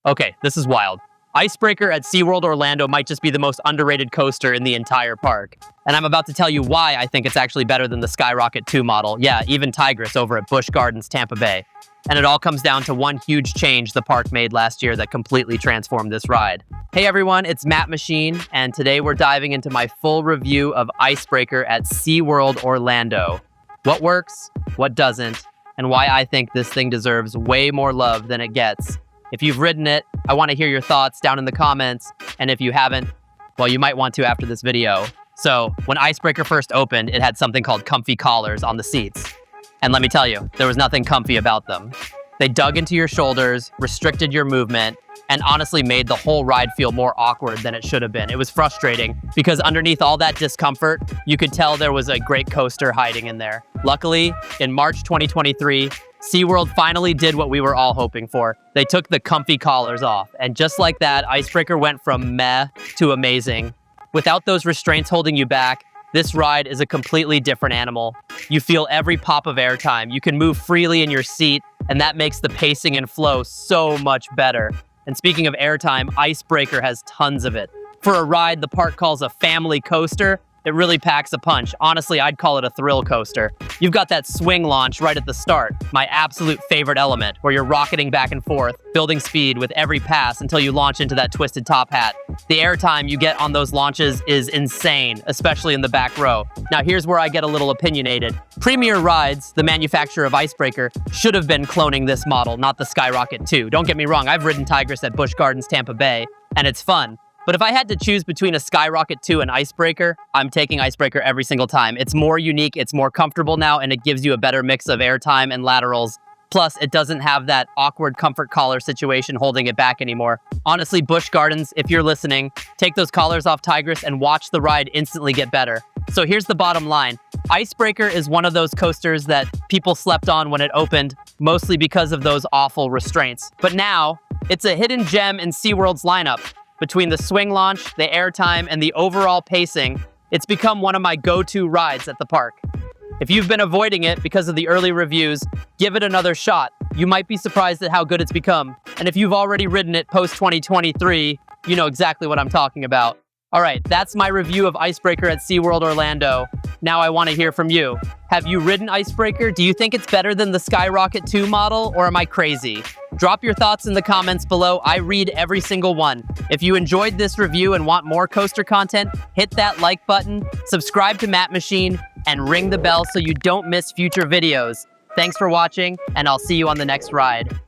Okay, this is wild. Ice Breaker at SeaWorld Orlando might just be the most underrated coaster in the entire park. And I'm about to tell you why I think it's actually better than the Skyrocket 2 model. Yeah, even Tigris over at Busch Gardens Tampa Bay. And it all comes down to one huge change the park made last year that completely transformed this ride. Hey everyone, it's Matt Machine, and today we're diving into my full review of Ice Breaker at SeaWorld Orlando. What works, what doesn't, and why I think this thing deserves way more love than it gets. If you've ridden it, I want to hear your thoughts down in the comments, and if you haven't, well, you might want to after this video. So, when Ice Breaker first opened, it had something called comfy collars on the seats. And let me tell you, there was nothing comfy about them. They dug into your shoulders, restricted your movement, and honestly made the whole ride feel more awkward than it should have been. It was frustrating because underneath all that discomfort, you could tell there was a great coaster hiding in there. Luckily, in March 2023, SeaWorld finally did what we were all hoping for. They took the comfy collars off, and just like that, Ice Breaker went from meh to amazing. Without those restraints holding you back, this ride is a completely different animal. You feel every pop of airtime. You can move freely in your seat, and that makes the pacing and flow so much better. And speaking of airtime, Ice Breaker has tons of it. For a ride the park calls a family coaster, it really packs a punch. Honestly, I'd call it a thrill coaster. You've got that swing launch right at the start, my absolute favorite element, where you're rocketing back and forth, building speed with every pass until you launch into that twisted top hat. The airtime you get on those launches is insane, especially in the back row. Now here's where I get a little opinionated. Premier Rides, the manufacturer of Ice Breaker, should have been cloning this model, not the Skyrocket 2. Don't get me wrong, I've ridden Tigris at Busch Gardens Tampa Bay, and it's fun. But if I had to choose between a Skyrocket 2 and Ice Breaker, I'm taking Ice Breaker every single time. It's more unique, it's more comfortable now, and it gives you a better mix of airtime and laterals. Plus, it doesn't have that awkward comfort collar situation holding it back anymore. Honestly, Busch Gardens, if you're listening, take those collars off Tigris and watch the ride instantly get better. So here's the bottom line. Ice Breaker is one of those coasters that people slept on when it opened, mostly because of those awful restraints. But now, it's a hidden gem in SeaWorld's lineup. Between the swing launch, the airtime, and the overall pacing, it's become one of my go-to rides at the park. If you've been avoiding it because of the early reviews, give it another shot. You might be surprised at how good it's become. And if you've already ridden it post-2023, you know exactly what I'm talking about. All right, that's my review of Ice Breaker at SeaWorld Orlando. Now I want to hear from you. Have you ridden Ice Breaker? Do you think it's better than the Skyrocket 2 model, or am I crazy? Drop your thoughts in the comments below. I read every single one. If you enjoyed this review and want more coaster content, hit that like button, subscribe to Matt Machine, and ring the bell so you don't miss future videos. Thanks for watching, and I'll see you on the next ride.